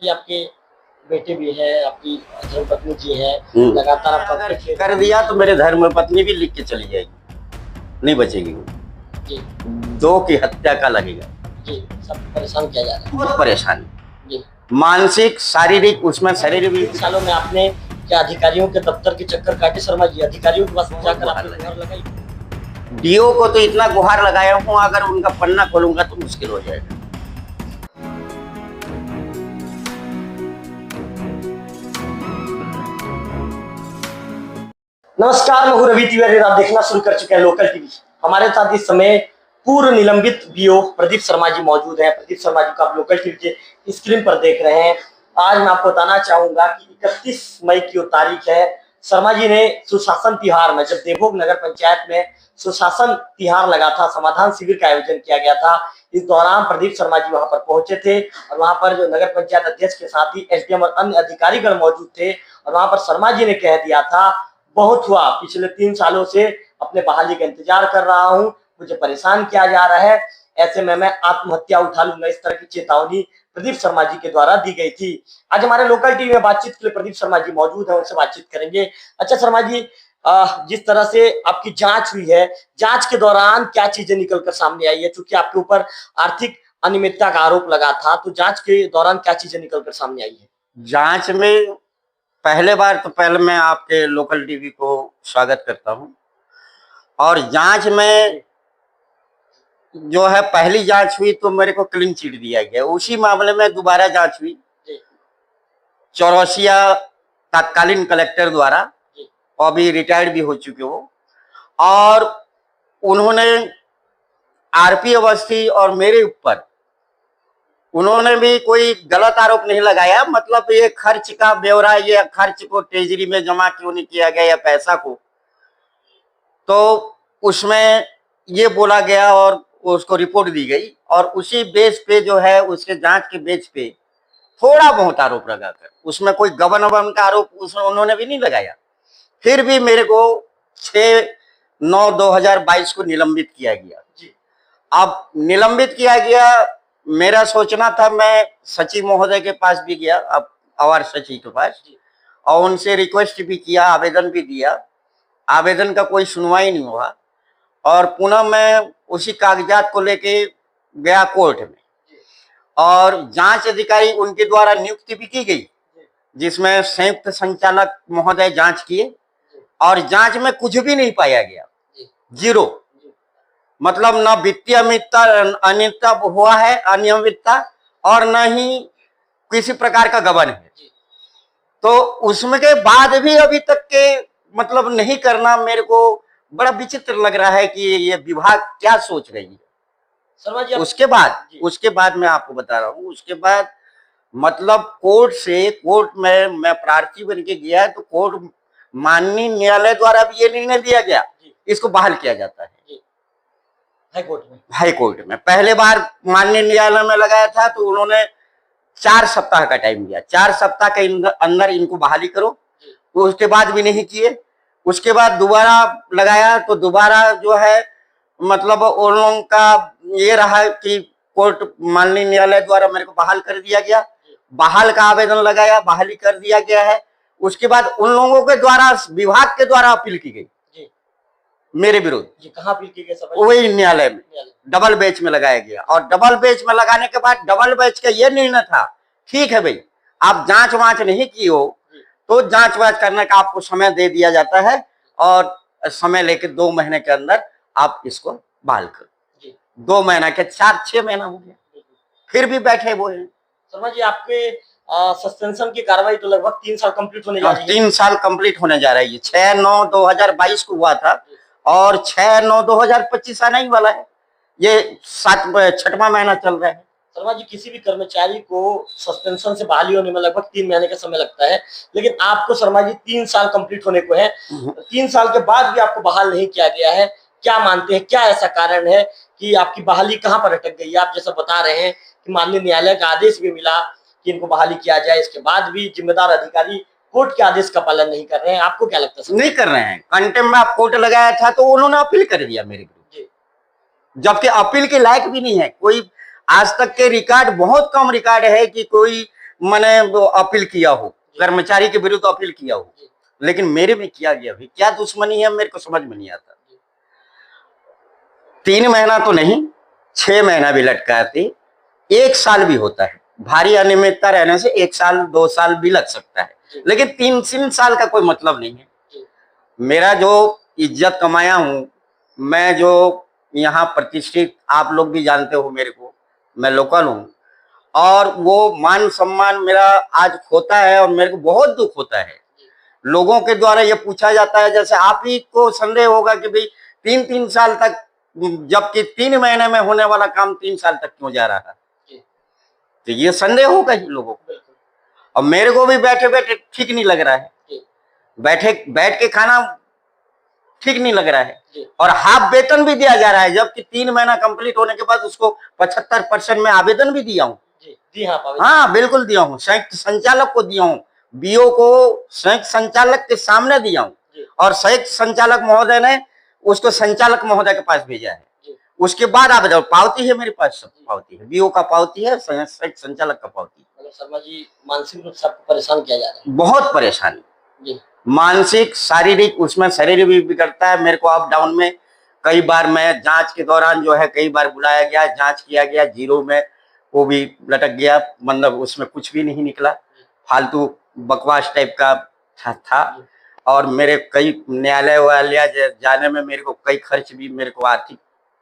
जी, आपके बेटे भी है, आपकी धर्मपत्नी जी है, लगातार आप अगर कर दिया तो मेरे धर्म पत्नी भी लिख के चली जाएगी, नहीं बचेगी वो। जी, दो की हत्या का लगेगा। जी, सब परेशान किया जा रहा है। बहुत परेशानी, जी, मानसिक शारीरिक, उसमें शरीर भी। 3 सालों में आपने क्या अधिकारियों के दफ्तर के चक्कर काटे शर्मा जी? अधिकारियों के पास जाकर गुहार आपने गुहार लगाई? डीओ को तो इतना गुहार लगाया हूँ, अगर उनका पन्ना खोलूंगा तो मुश्किल हो जाएगा। नमस्कार, मैं हूं रवि तिवारी। आप देखना शुरू कर चुके हैं लोकल टीवी। हमारे साथ इस समय पूर्व निलंबित बीओ प्रदीप शर्मा जी मौजूद हैं। प्रदीप शर्मा जी को आप लोकल टीवी के स्क्रीन पर देख रहे हैं। आज मैं आपको बताना चाहूंगा कि 31 मई की वो तारीख है। शर्मा जी ने सुशासन तिहार में, जब देवभोग नगर पंचायत में सुशासन तिहार लगा था, समाधान शिविर का आयोजन किया गया था। इस दौरान प्रदीप शर्मा जी वहां पर पहुंचे थे और वहां पर जो नगर पंचायत अध्यक्ष के साथ ही एसडीएम और अन्य अधिकारीगण मौजूद थे। और वहां पर शर्मा जी ने कह दिया था, बहुत हुआ, पिछले 3 सालों से अपने बहाली का इंतजार कर रहा हूं, मुझे परेशान किया जा रहा है, ऐसे में मैं आत्महत्या उठा लूंगा। इस तरह की चेतावनी प्रदीप शर्मा जी के द्वारा दी गई थी। आज हमारे लोकल टीवी में बातचीत के लिए प्रदीप शर्मा जी मौजूद है, उनसे बातचीत करेंगे। अच्छा शर्मा जी, जिस तरह से आपकी जांच हुई है, जांच के दौरान क्या चीजें निकलकर सामने आई है? चूंकि आपके ऊपर आर्थिक अनियमितता का आरोप लगा था, तो जांच के दौरान क्या चीजें निकलकर सामने आई है? जांच में पहले मैं आपके लोकल टीवी को स्वागत करता हूं। और जांच में जो है, पहली जांच हुई तो मेरे को क्लीन चिट दिया गया। उसी मामले में दोबारा जांच हुई चौरसिया तत्कालीन कलेक्टर द्वारा, अभी रिटायर्ड भी हो चुके हो। और उन्होंने आरपी अवस्थी और मेरे ऊपर उन्होंने भी कोई गलत आरोप नहीं लगाया। मतलब ये खर्च का ब्यौरा, ये खर्च को ट्रेजरी में जमा क्यों नहीं किया गया या पैसा को, तो उसमें ये बोला गया और उसको रिपोर्ट दी गई। और उसी बेस पे जो है, उसके जांच के बेस पे थोड़ा बहुत आरोप लगाकर, उसमें कोई गबन वबन का आरोप उन्होंने भी नहीं लगाया। फिर भी मेरे को 6/9/2022 को निलंबित किया गया। अब निलंबित किया गया, मेरा सोचना था, मैं सचिव महोदय के पास भी गया, अब अवर सचिव के पास, और उनसे रिक्वेस्ट भी किया, आवेदन भी दिया। आवेदन का कोई सुनवाई नहीं हुआ। और पुनः मैं उसी कागजात को लेके गया कोर्ट में, और जांच अधिकारी उनके द्वारा नियुक्ति भी की गई, जिसमें संयुक्त संचालक महोदय जांच किए। और जांच में कुछ भी नहीं पाया गया, जीरो। मतलब न वित्तीय अनियमितता हुआ है, अनियमितता, और न ही किसी प्रकार का गबन है। तो उसमें के बाद भी अभी तक के मतलब नहीं करना, मेरे को बड़ा विचित्र लग रहा है कि ये विभाग क्या सोच रही है। उसके बाद मैं आपको बता रहा हूँ, उसके बाद मतलब कोर्ट में मैं प्रार्थी बन के गया, तो कोर्ट माननीय न्यायालय द्वारा भी ये निर्णय दिया गया, इसको बहाल किया जाता है हाई कोर्ट में। पहले बार माननीय न्यायालय में लगाया था, तो उन्होंने 4 सप्ताह का टाइम दिया, 4 सप्ताह के अंदर इनको बहाली करो। तो उसके बाद भी नहीं किए। उसके बाद दोबारा लगाया, तो दोबारा जो है, मतलब उन लोगों का ये रहा कि कोर्ट माननीय न्यायालय द्वारा मेरे को बहाल कर दिया गया। बहाल का आवेदन लगाया, बहाली कर दिया गया है। उसके बाद उन लोगों के द्वारा, विभाग के द्वारा अपील की गई मेरे विरुद्ध। कहाँ अपील की गई? वही न्यायालय में, डबल बेंच में लगाया गया। और डबल बेंच में लगाने के बाद डबल बेंच का ये निर्णय था, ठीक है भाई, आप जांच वांच नहीं की हो तो जांच वांच करने का आपको समय दे दिया जाता है, और समय लेके 2 महीने के अंदर आप इसको बहाल करो। 2 महीना के 4-6 महीना हो गया, फिर भी बैठे हुए हैं। शर्मा जी, आपके सस्पेंशन की कार्रवाई तो लगभग 3 साल कंप्लीट होने जा रही है। 3 साल कंप्लीट होने जा रही है। 6/9/2022 को हुआ था, और 6/9/2025 आने ही वाला है। ये 6वां महीना चल रहा है। शर्मा जी, किसी भी कर्मचारी को सस्पेंशन से बहाली होने में लगभग 3 महीने का समय लगता है, लेकिन आपको शर्मा जी 3 साल कंप्लीट होने को है। 3 साल के बाद भी आपको बहाल नहीं किया गया है। क्या मानते हैं, क्या ऐसा कारण है कि आपकी बहाली कहाँ पर अटक गई है? आप जैसा बता रहे हैं कि माननीय न्यायालय का आदेश भी मिला कि इनको बहाली किया जाए, इसके बाद भी जिम्मेदार अधिकारी कोर्ट के आदेश का पालन नहीं कर रहे हैं। आपको क्या लगता है? नहीं कर रहे हैं। कंटेम्प्ट में आप कोर्ट लगाया था, तो उन्होंने अपील कर दिया मेरे विरुद्ध, जबकि अपील के लायक भी नहीं है। कोई आज तक के रिकॉर्ड, बहुत कम रिकॉर्ड है कि कोई मैंने वो अपील किया हो, कर्मचारी के विरुद्ध अपील किया हो, लेकिन मेरे में किया गया भी क्या दुश्मनी है मेरे को समझ में नहीं आता। 3 महीना तो नहीं, 6 महीना भी लटकाते, 1 साल भी होता है। भारी अनियमितता रहने से 1 साल 2 साल भी लग सकता है, लेकिन 3 साल का कोई मतलब नहीं है। मेरा जो इज्जत कमाया हूं, मैं जो यहाँ प्रतिष्ठित, आप लोग भी जानते हो मेरे को, मैं लोकल हूँ, और वो मान सम्मान मेरा आज खोता है और मेरे को बहुत दुख होता है। लोगों के द्वारा ये पूछा जाता है, जैसे आप ही को संदेह होगा कि भाई 3-3 साल तक, जबकि 3 महीने में होने वाला काम 3 साल तक क्यों जा रहा है, तो ये संदेह होगा ही लोगों को। और मेरे को भी बैठे बैठे ठीक नहीं लग रहा है, बैठ के खाना ठीक नहीं लग रहा है, और हाफ वेतन भी दिया जा रहा है, जबकि 3 महीना कंप्लीट होने के बाद उसको 75% में आवेदन भी दिया हूँ। हाँ बिल्कुल दिया हूँ, संयुक्त संचालक को दिया हूँ, बीओ को संयुक्त संचालक के सामने दिया हूँ, और संयुक्त संचालक महोदय ने उसको संचालक महोदय के पास भेजा है। उसके बाद आवेदन, पावती है मेरे पास, सब पावती है, बीओ का पावती है, संयुक्त संचालक का पावती है। शर्मा जी, मानसिक रूप से आपको परेशान किया जा रहा है? बहुत परेशानी, मानसिक शारीरिक, उसमें शरीर भी बिगड़ता है मेरे को। अप डाउन में कई बार मैं जांच के दौरान जो है कई बार बुलाया गया, जांच किया गया, 0 में वो भी लटक गया, मतलब उसमें कुछ भी नहीं निकला, फालतू बकवास टाइप का था। और मेरे कई न्यायालय जाने में मेरे को कई खर्च भी, मेरे को आर्थिक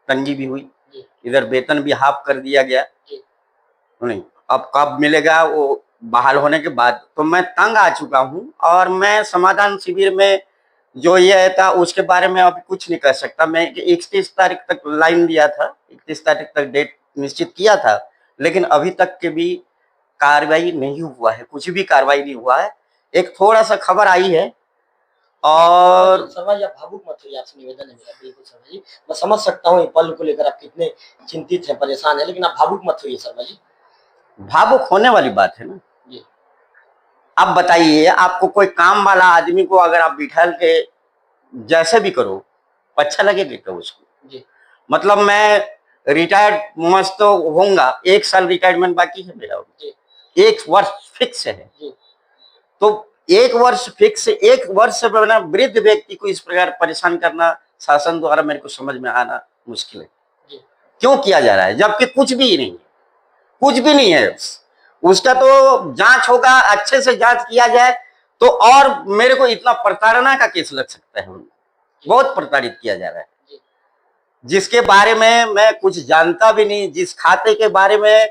तंगी भी हुई, इधर वेतन भी हाफ कर दिया गया। नहीं, अब कब मिलेगा वो बहाल होने के बाद। तो मैं तंग आ चुका हूँ, और मैं समाधान शिविर में जो ये था उसके बारे में अभी कुछ नहीं कर सकता। मैं 31 तारीख तक लाइन दिया था, 31 तारीख तक डेट निश्चित किया था, लेकिन अभी तक के भी कार्रवाई नहीं हुआ है, कुछ भी कार्रवाई नहीं हुआ है। एक थोड़ा सा खबर आई है। और शर्मा जी, आप भावुक मत होइए, आपसे निवेदन है मेरा। बिल्कुल शर्मा जी, मैं समझ सकता हूँ पल को लेकर आप कितने चिंतित हैं, परेशान हैं, लेकिन आप भावुक मत होइए शर्मा जी। भावुक होने वाली बात है ना। आप बताइए, आपको कोई काम वाला आदमी को अगर आप बिठा के जैसे भी करो, अच्छा लगेगा क्या उसको? मतलब मैं रिटायर्ड मस्त तो होऊंगा, 1 साल रिटायरमेंट बाकी है मेरा, 1 वर्ष फिक्स है। तो 1 वर्ष फिक्स, 1 वर्ष से बना वृद्ध व्यक्ति को इस प्रकार परेशान करना शासन द्वारा मेरे को समझ में आना मुश्किल है। क्यों किया जा रहा है, जबकि कुछ भी नहीं है, कुछ भी नहीं है। उसका तो जांच होगा, अच्छे से जांच किया जाए तो। और मेरे को इतना प्रताड़ना का केस लग सकता है, बहुत प्रताड़ित किया जा रहा है, जिसके बारे में मैं कुछ जानता भी नहीं, जिस खाते के बारे में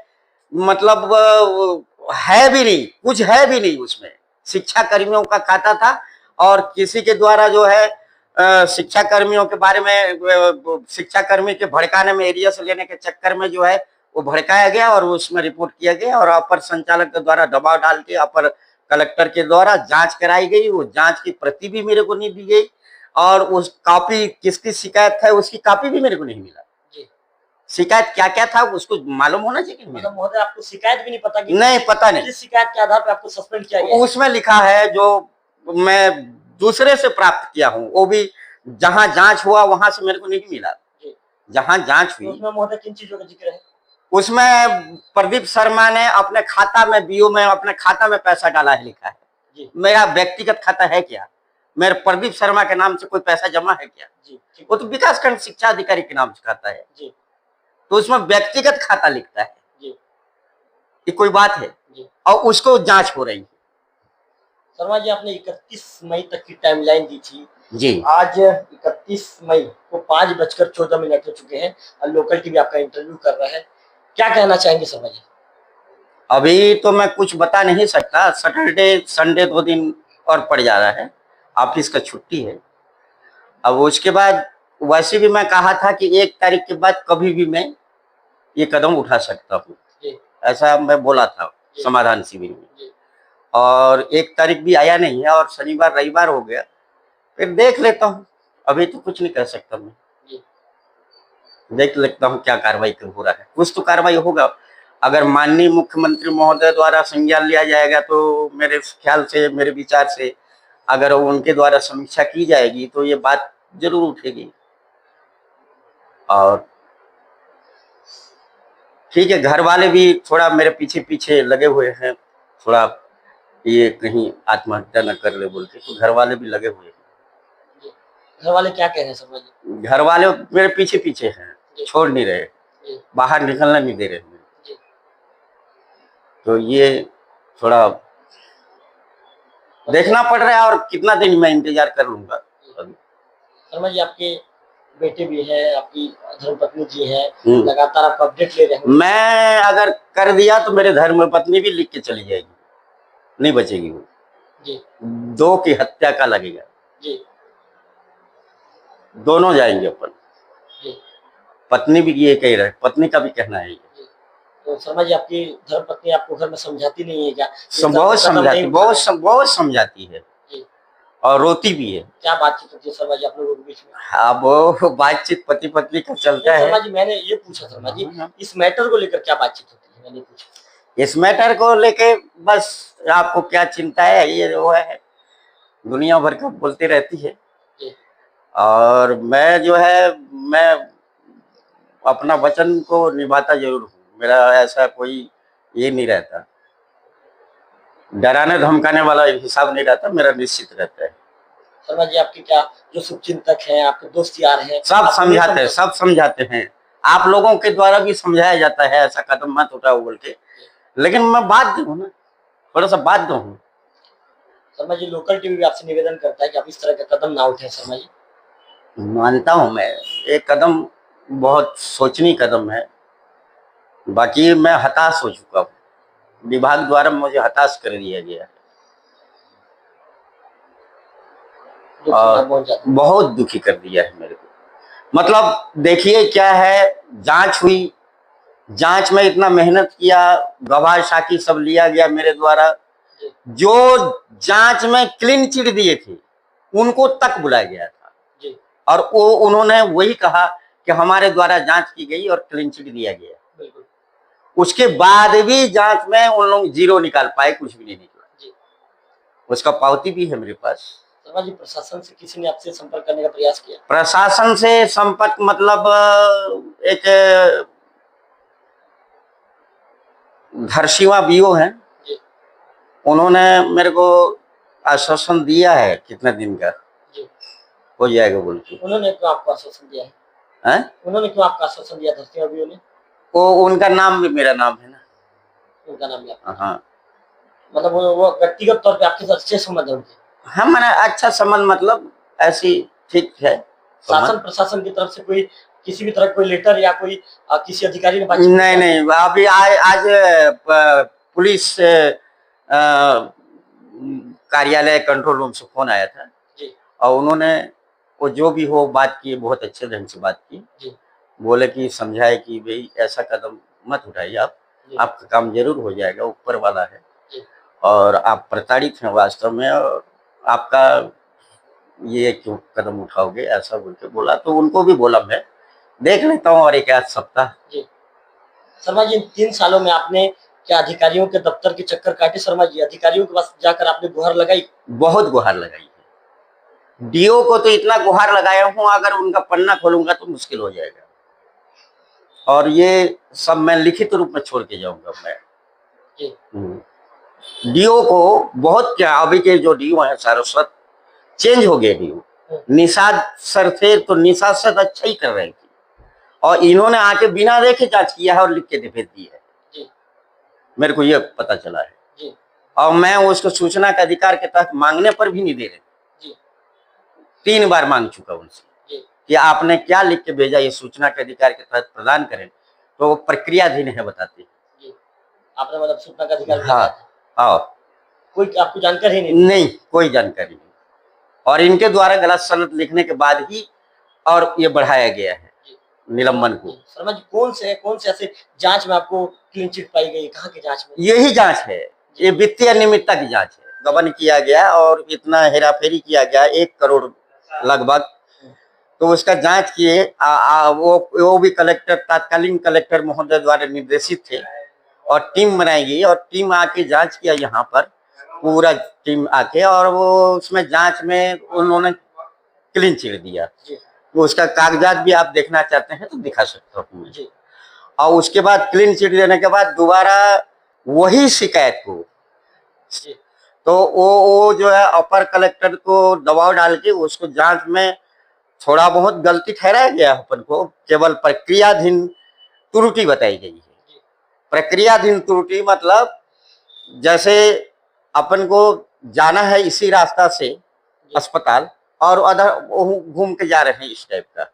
मतलब है भी नहीं, कुछ है भी नहीं उसमें। शिक्षा कर्मियों का खाता था, और किसी के द्वारा जो है शिक्षा कर्मियों के बारे में, शिक्षा कर्मी के भड़काने में, एरिया से लेने के चक्कर में जो है वो भड़काया गया, और उसमें रिपोर्ट किया गया, और अपर संचालक के द्वारा दबाव डाल के अपर कलेक्टर के द्वारा जांच कराई गई। वो जांच की प्रति भी मेरे को नहीं दी गई, और उस कॉपी किसकी शिकायत है उसकी कॉपी भी मेरे को नहीं मिला। शिकायत क्या क्या था उसको मालूम होना चाहिए। मतलब महोदय, आपको शिकायत भी नहीं पता कि नहीं पता नहीं, किस शिकायत के आधार पर आपको सस्पेंड किया गया? उसमें लिखा है जो मैं दूसरे से प्राप्त किया हूँ, वो भी जहां जांच हुआ वहां से मेरे को नहीं मिला। जहां जांच हुई उसमें महोदय किन चीजों का जिक्र है? उसमें प्रदीप शर्मा ने अपने खाता में, बीओ में अपने खाता में पैसा डाला है, लिखा है। मेरा व्यक्तिगत खाता है क्या? मेरे प्रदीप शर्मा के नाम से कोई पैसा जमा है क्या? वो तो विकासखंड शिक्षा अधिकारी के नाम से खाता है, तो उसमें व्यक्तिगत खाता लिखता है, ये कोई बात है? और उसको जांच हो रही है। शर्मा जी, आपने 31 मई तक की टाइमलाइन दी थी जी, आज 31 मई को 5:14 हो चुके हैं, और लोकल टीवी आपका इंटरव्यू कर रहा है, क्या कहना चाहेंगे शर्मा जी? अभी तो मैं कुछ बता नहीं सकता, सैटरडे संडे 2 दिन और पड़ जा रहा है, ऑफिस का छुट्टी है। अब उसके बाद वैसे भी मैं कहा था कि 1 तारीख के बाद कभी भी मैं ये कदम उठा सकता हूँ, ऐसा मैं बोला था समाधान शिविर में। और 1 तारीख भी आया नहीं है, और शनिवार रविवार हो गया, फिर देख लेता हूँ। अभी तो कुछ नहीं कर सकता मैं, देख लेता हूँ क्या कार्रवाई हो रहा है। कुछ तो कार्रवाई होगा, अगर माननीय मुख्यमंत्री महोदय द्वारा संज्ञान लिया जाएगा तो मेरे ख्याल से, मेरे विचार से, अगर उनके द्वारा समीक्षा की जाएगी तो ये बात जरूर उठेगी। और ठीक है, घर वाले भी थोड़ा मेरे पीछे पीछे लगे हुए हैं, थोड़ा ये कहीं आत्महत्या न कर ले बोल के, तो घर वाले भी लगे हुए हैं। घर वाले क्या कह रहे हैं शर्मा जी? घर वाले मेरे पीछे पीछे हैं, जी। छोड़ नहीं रहे, जी। बाहर निकलना नहीं दे रहे हैं। जी। तो ये थोड़ा देखना पड़ रहा है, और कितना दिन मैं इंतजार कर लूंगा अभी। शर्मा जी, आपके बेटे भी है, आपकी धर्मपत्नी जी है, लगातार आपका अपडेट ले रहे हैं। मैं अगर कर दिया तो मेरे धर्मपत्नी भी लिख के चली जाएगी, नहीं बचेगी वो जी। 2 की हत्या का लगेगा जी। दोनों जाएंगे अपन। जी। पत्नी भी ये कह रहे, पत्नी का भी कहना है। तो शर्मा जी, आपकी धर्मपत्नी आपको घर में समझाती नहीं है क्या? बहुत समझाती, बहुत समझाती है जी। और रोती भी है। क्या बातचीत होती है शर्मा जी आप लोगों के बीच में? हाँ, वो बातचीत पति पत्नी का चलता है। शर्मा जी, मैंने ये पूछा शर्मा जी, इस मैटर को लेकर क्या बातचीत होती है, मैंने पूछा। इस मैटर को लेके बस आपको क्या चिंता है, ये वो है, दुनिया भर का बोलती रहती है। और मैं जो है, मैं अपना वचन को निभाता जरूर हूँ, मेरा ऐसा कोई ये नहीं रहता, डराने धमकाने वाला हिसाब नहीं रहता, मेरा निश्चित रहता है। शर्मा जी, आपके क्या जो शुभचिंतक हैं, आपके दोस्त यार हैं, सब समझाते हैं, सब समझाते हैं, आप लोगों के द्वारा भी समझाया जाता है ऐसा कदम मत उठाओ बोल के, लेकिन मैं बाध्य हूँ ना, थोड़ा सा बाध्य हूँ। शर्मा जी, लोकल टीवी भी आपसे निवेदन करता है कि आप इस तरह का कदम ना उठाएं। शर्मा जी, मानता हूँ मैं, एक कदम बहुत सोचनीय कदम है, बाकी मैं हताश हो चुका हूँ, विभाग द्वारा मुझे हताश कर दिया गया है और बहुत दुखी कर दिया है मेरे को। मतलब देखिए क्या है, जांच हुई, जांच में इतना मेहनत किया, गवाह साक्षी सब लिया गया मेरे द्वारा, जो जांच में क्लीन चिट दिए थे उनको तक बुलाया गया था जी। और वो उन्होंने वही कहा कि हमारे द्वारा जांच की गई और क्लीन चिट दिया गया। उसके बाद भी जांच में उन लोग 0 निकाल पाए, कुछ भी नहीं निकला जी। उसका पावती भी है मेरे पास। शर्मा जी, प्रशासन से किसी ने आपसे संपर्क करने का प्रयास किया? प्रशासन से संपर्क मतलब एक धरसीवा बीओ है, उन्होंने मेरे को आश्वासन दिया है कितने दिन का जी। हो जाएगा बोल के। उन्होंने क्यों आपको आश्वासन दिया है? उन्होंने क्यों आपको आश्वासन दिया धरसीवा बीओ ने? वो उनका नाम भी मेरा नाम है ना, उनका नाम भी। हाँ, मतलब वो व्यक्तिगत तौर पे आपके साथ अच्छे संबंध है उनके? हाँ, मैंने अच्छा संबंध, मतलब ऐसी ठीक है। शासन प्रशासन की तरफ से कोई किसी भी तरह कोई लेटर या कोई किसी अधिकारी ने बातचीत? नहीं, अभी आज पुलिस कार्यालय कंट्रोल रूम से फोन आया था जी। और उन्होंने वो जो भी हो बात की, बहुत अच्छे ढंग से बात की जी। बोले कि समझाए कि भाई ऐसा कदम मत उठाइए आप, आपका काम जरूर हो जाएगा, ऊपर वाला है और आप प्रताड़ित हैं वास्तव में, और आपका ये क्यों कदम उठाओगे, ऐसा बोल के बोला। तो उनको भी बोला मैं देख लेता हूँ और 1 आध सप्ताह। शर्मा जी, 3 सालों में आपने क्या अधिकारियों के दफ्तर के चक्कर काटे? शर्मा जी, अधिकारियों के पास जाकर आपने गुहार लगाई? बहुत गुहार लगाई है, डीओ को तो इतना गुहार लगाया हूँ, अगर उनका पन्ना खोलूंगा तो मुश्किल हो जाएगा, और ये सब मैं लिखित रूप में छोड़ के जाऊंगा मैं डीओ को। बहुत क्या, अभी के जो डीओ है सारस्वत चेंज हो गए डीओ, निषाद सर थे तो निषाद सर अच्छा ही कर रहे थे, और इन्होंने आके बिना देखे जांच किया है और लिख के भेज दी है जी। मेरे को ये पता चला है जी। और मैं उसको सूचना के अधिकार के तहत मांगने पर भी नहीं दे रहे जी। 3 बार मांग चुका उनसे जी। कि आपने क्या लिख के भेजा, ये सूचना के अधिकार के तहत प्रदान करें, तो वो प्रक्रियाधीन है बताते हैं। आपने मतलब सूचना का अधिकार? हाँ, कोई आपको जानकारी नहीं, कोई जानकारी नहीं, और इनके द्वारा गलत सनद लिखने के बाद ही और ये बढ़ाया गया है निलंबन को। शर्मा जी, कौन से ऐसे जांच में आपको क्लीन चिट पाई गई? कहाँ की जांच में? यही जांच है, ये वित्तीय अनियमितता की जांच है, गबन किया गया और इतना हेराफेरी किया गया 1 करोड़ लगभग, तो उसका जांच किए। वो भी कलेक्टर, तत्कालीन कलेक्टर महोदय द्वारा निर्देशित थे, और टीम बनाई गई और टीम आके जांच किया यहाँ पर, पूरा टीम आके, और वो उसमें जांच में उन्होंने क्लीन चिट दिया। तो उसका कागजात भी आप देखना चाहते हैं तो दिखा सकता हूँ मुझे। और उसके बाद क्लीन चिट देने के बाद दोबारा वही शिकायत को जी। तो वो जो है अपर कलेक्टर को दबाव डाल के उसको जांच में थोड़ा बहुत गलती ठहराया गया अपन को, केवल प्रक्रियाधीन त्रुटि बताई गई है। जी। प्रक्रियाधीन त्रुटि मतलब जैसे अपन को जाना है इसी रास्ता से अस्पताल और उधर घूम के जा रहे हैं इस टाइप का,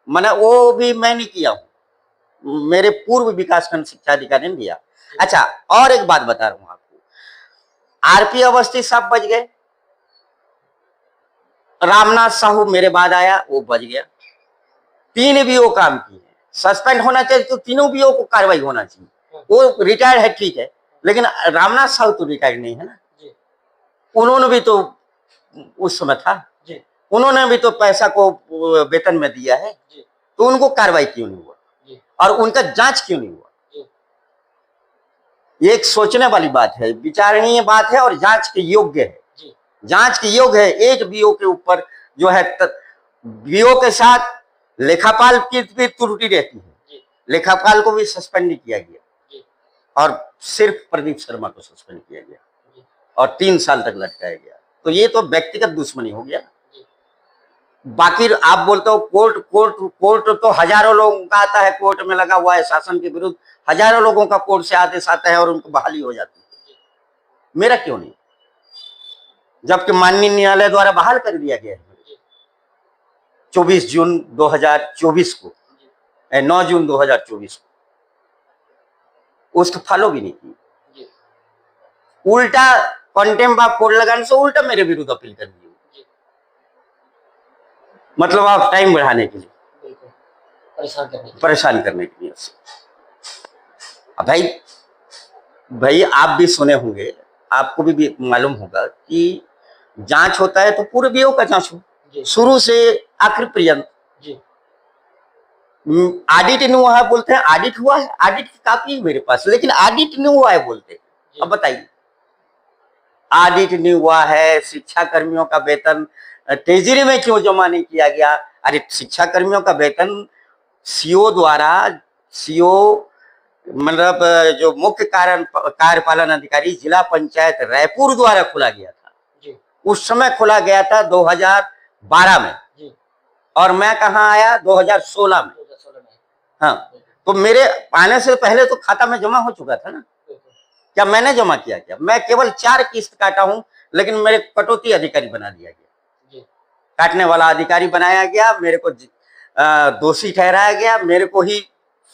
मैंने वो भी मैं नहीं किया हूँ, मेरे पूर्व विकासखंड शिक्षा अधिकारी ने दिया। अच्छा, और एक बात बता रहा हूँ आपको, आरपी अवस्थी सब बच गए, रामनाथ साहू मेरे बाद आया, वो बच गया। 3 बीओ काम किए, सस्पेंड होना चाहिए तो तीनों बीओ को कार्रवाई होना चाहिए। वो रिटायर्ड है ठीक है, लेकिन रामनाथ साहू तो रिटायर्ड नहीं है ना, उन्होंने भी तो उस समय था, उन्होंने भी तो पैसा को वेतन में दिया है, तो उनको कार्रवाई क्यों नहीं हुआ और उनका जांच क्यों नहीं हुआ? ये एक सोचने वाली बात है, विचारणीय बात है और जांच के योग्य है। जांच के योग्य है। एक बीओ के ऊपर जो है बीओ के साथ लेखापाल की भी त्रुटि रहती है, लेखापाल को भी सस्पेंड नहीं किया गया और सिर्फ प्रदीप शर्मा को सस्पेंड किया गया और 3 साल तक लटकाया गया। तो ये तो व्यक्तिगत दुश्मनी हो गया। बाकी आप बोलते हो कोर्ट कोर्ट कोर्ट तो हजारों लोगों का आता है, कोर्ट में लगा हुआ है शासन के विरुद्ध, हजारों लोगों का कोर्ट से आदेश आता है और उनको बहाली हो जाती है, मेरा क्यों नहीं? जबकि माननीय न्यायालय द्वारा बहाल कर दिया गया है 24 जून 2024 को, 9 जून 2024 को, उसको फॉलो भी नहीं की। उल्टा कंटेम्प्ट ऑफ कोर्ट लगाने से उल्टा मेरे विरुद्ध अपील कर दी, मतलब आप टाइम बढ़ाने के लिए, परेशान करने के लिए। अब भाई आप भी सुने होंगे, आपको भी मालूम होगा कि जांच होता है तो पूरे बीओ का जांच हो, शुरू से आखिर पर्यंत। ऑडिट नहीं हुआ है बोलते हैं, ऑडिट हुआ है, ऑडिट की कॉपी है मेरे पास, लेकिन ऑडिट नहीं हुआ है बोलते हैं। अब बताइए, ऑडिट नहीं हुआ है, शिक्षा कर्मियों का वेतन ट्रेजरी में क्यों जमा नहीं किया गया? अरे शिक्षा कर्मियों का वेतन सीओ द्वारा, सीओ मतलब जो मुख्य कार्यपालन अधिकारी जिला पंचायत रायपुर द्वारा खोला गया था, उस समय खोला गया था 2012 में और मैं कहाँ आया 2016 में। हाँ, तो मेरे आने से पहले तो खाता में जमा हो चुका था ना। क्या मैंने जमा किया? क्या मैं केवल 4 किस्त काटा हूं, लेकिन मेरे कटौती अधिकारी बना दिया गया, काटने वाला अधिकारी बनाया गया, मेरे को दोषी ठहराया गया, मेरे को ही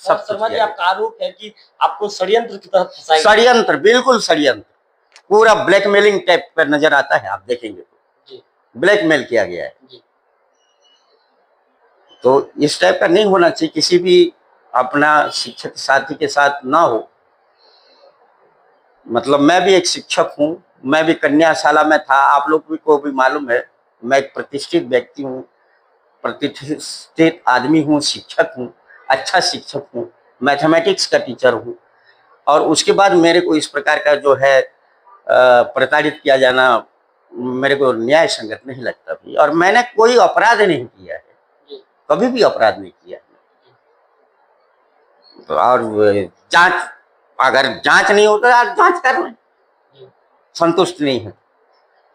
सब। शर्मा जी, आपका आरोप है कि आपको षड्यंत्र की तरफ फंसाया गया। षड्यंत्र, बिल्कुल षड्यंत्र, पूरा ब्लैकमेलिंग टाइप पर नजर आता है, आप देखेंगे तो ब्लैकमेल किया गया है। तो इस टाइप का नहीं होना चाहिए, किसी भी अपना शिक्षक साथी के साथ ना हो। मतलब मैं भी एक शिक्षक हूँ, मैं भी कन्याशाला में था, आप लोग को भी मालूम है, मैं एक प्रतिष्ठित व्यक्ति हूँ, प्रतिष्ठित आदमी हूँ, शिक्षक हूँ, अच्छा शिक्षक हूँ, मैथमेटिक्स का टीचर हूँ, और उसके बाद मेरे को इस प्रकार का जो है प्रताड़ित किया जाना मेरे को न्याय संगत नहीं लगता भी। और मैंने कोई अपराध नहीं किया है, कभी भी अपराध नहीं किया है। तो और जांच, अगर जांच नहीं होता आज जांच कर रहे हैं, संतुष्ट नहीं है,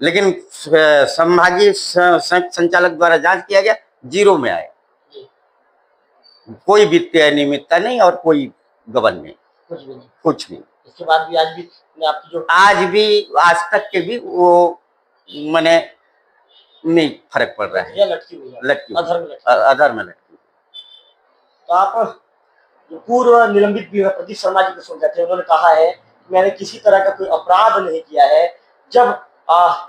लेकिन संभागीय संचालक द्वारा जांच किया गया, 0 में आया, कोई वित्तीय अनियमितता नहीं और कोई गबन नहीं, कुछ नहीं। इसके बाद भी आज भी आपकी जो आज तक के भी वो मैंने नहीं फर्क पड़ रहा है, लटकी हुई है, लटकी अधर में लटकी। तो आप जो पूर्व निलंबित भी है प्रदीप शर्मा जी को सुन जाते हैं, उन्होंने कहा है कि मैंने किसी तरह का कोई अपराध नहीं किया है। जब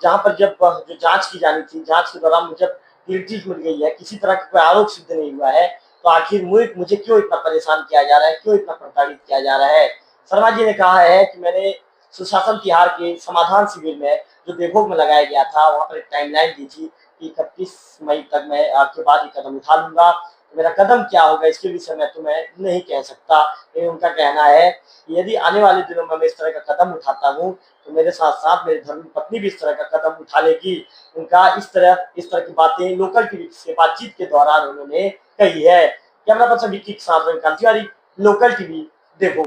जहां पर जब जो जांच की जानी थी, जांच के दौरान मुझे क्लियरिटी मिल गई है, किसी तरह का कोई आरोप सिद्ध नहीं हुआ है, तो आखिर मुझे क्यों इतना परेशान किया जा रहा है, क्यों इतना प्रताड़ित किया जा रहा है? शर्मा जी ने कहा है कि मैंने सुशासन तिहाड़ के समाधान शिविर में जो देवभोग में लगाया गया था, वहां पर एक टाइमलाइन दी थी कि 31 मई तक मैं आपके बाद ही कदम उठा लूंगा। तो मेरा कदम क्या होगा इसके विषय में तो मैं नहीं कह सकता। लेकिन उनका कहना है कि यदि आने वाले दिनों में मैं इस तरह का कदम उठाता हूँ तो मेरे साथ साथ मेरी धर्मी पत्नी भी इस तरह का कदम उठा लेगी। उनका इस तरह की बातें लोकल टीवी से बातचीत के दौरान उन्होंने कही है। कैमरा पर्सन विक्की के साथ रविकांत तिवारी, लोकल टीवी, देवभोग।